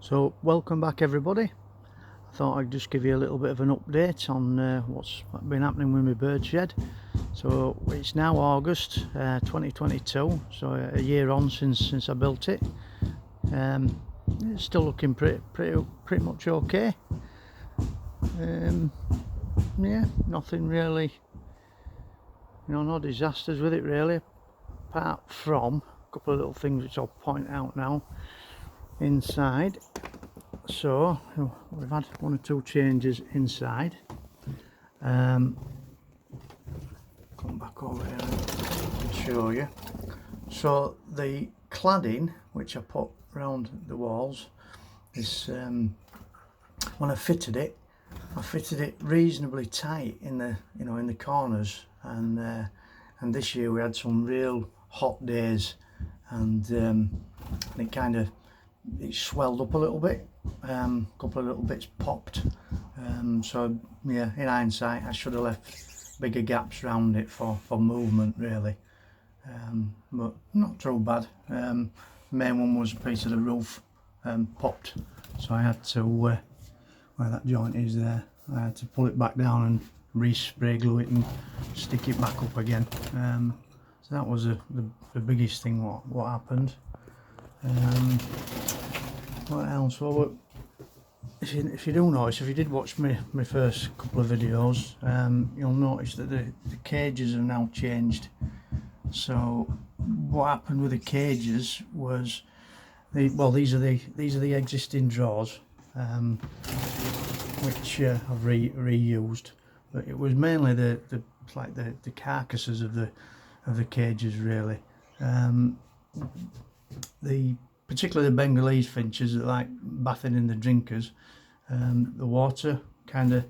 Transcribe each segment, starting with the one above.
So welcome back everybody. I thought I'd just give you a little bit of an update on what's been happening with my bird shed. So it's now August 2022, so a year on since I built it. It's still looking pretty much okay. Yeah, nothing really, no disasters with it really, apart from a couple of little things which I'll point out now inside. So we've had one or two changes inside. Come back over here and show you. So the cladding which I put around the walls is when I fitted it reasonably tight in the in the corners, and this year we had some real hot days, and it swelled up a little bit. A couple of little bits popped, so yeah, in hindsight I should have left bigger gaps around it for movement really, but not too bad. The main one was a piece of the roof popped, so I had to, where that joint is there, I had to pull it back down and re-spray glue it and stick it back up again. So that was the biggest thing what happened. What else? Well, if you do notice, if you did watch my first couple of videos, you'll notice that the cages have now changed. So what happened with the cages was, these are the existing drawers, which I've reused, but it was mainly the carcasses of the cages really. Particularly the Bengalese finches that like bathing in the drinkers, the water kind of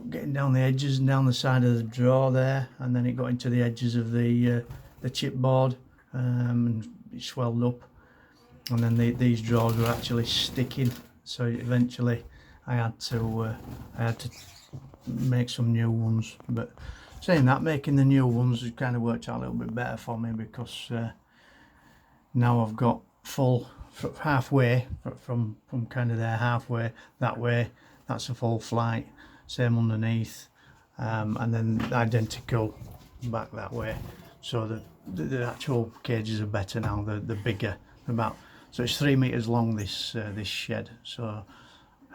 getting down the edges and down the side of the drawer there, and then it got into the edges of the chipboard, and it swelled up, and then these drawers were actually sticking, so eventually I had to make some new ones. But saying that, making the new ones has kind of worked out a little bit better for me, because now I've got full halfway from kind of there, halfway that way, that's a full flight, same underneath, and then identical back that way. So the actual cages are better now, they're bigger, so it's 3 meters long, this shed, so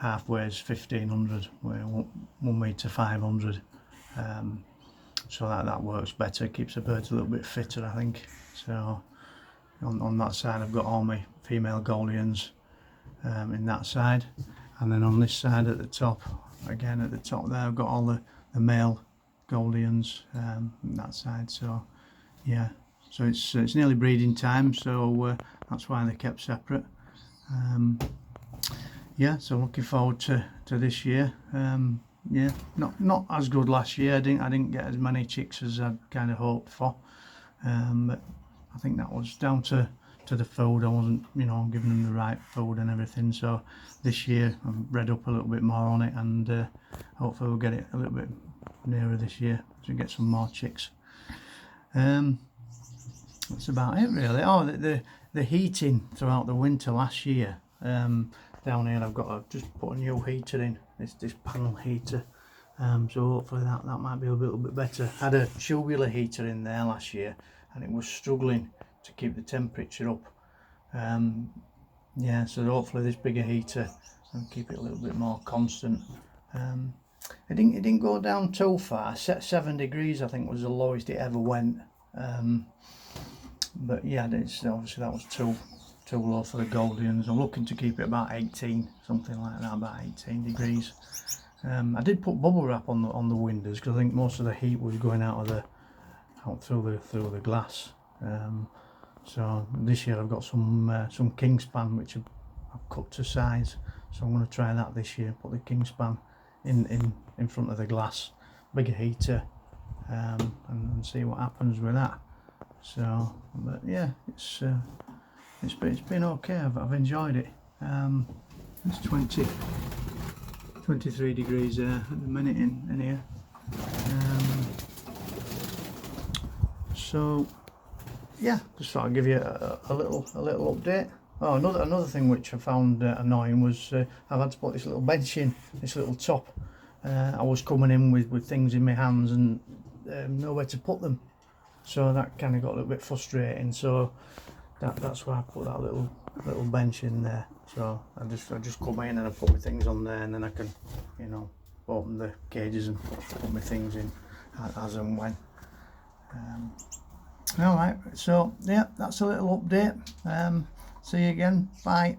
halfway is 1500, 1 meter 500, so that works better, keeps the birds a little bit fitter, I think. So on that side I've got all my female Golians in that side, and then on this side at the top, again at the top there, I've got all the male Golians in that side. So yeah, so it's nearly breeding time, so that's why they're kept separate. Yeah, so looking forward to this year. Yeah, not as good last year. I didn't get as many chicks as I'd kind of hoped for, but I think that was down to the food. I wasn't, giving them the right food and everything. So this year I've read up a little bit more on it, and hopefully we'll get it a little bit nearer this year to get some more chicks. That's about it really. Oh, the heating throughout the winter last year. Down here I've just put a new heater in. It's this panel heater. So hopefully that might be a little bit better. Had a tubular heater in there last year, and it was struggling to keep the temperature up. Yeah, so hopefully this bigger heater will keep it a little bit more constant. It didn't go down too far. 7 degrees I think was the lowest it ever went. But yeah, obviously that was too low for the Golians. I'm looking to keep it about 18, something like that, about 18 degrees. I did put bubble wrap on the windows, because I think most of the heat was going out through the glass. So this year I've got some Kingspan which I've cut to size, so I'm going to try that this year. Put the Kingspan in front of the glass, bigger heater, and see what happens with that. So, but yeah, it's been okay. I've enjoyed it. It's 23 degrees at the minute in here. So yeah, just thought I'd give you a little update Oh, another thing which I found annoying was I've had to put this little bench in, this little top. I was coming in with things in my hands and nowhere to put them, so that kind of got a little bit frustrating. So that's why I put that little bench in there. So I just come in and I put my things on there, and then I can, you know, open the cages and put my things in as and when. All right, so yeah, that's a little update. See you again. Bye.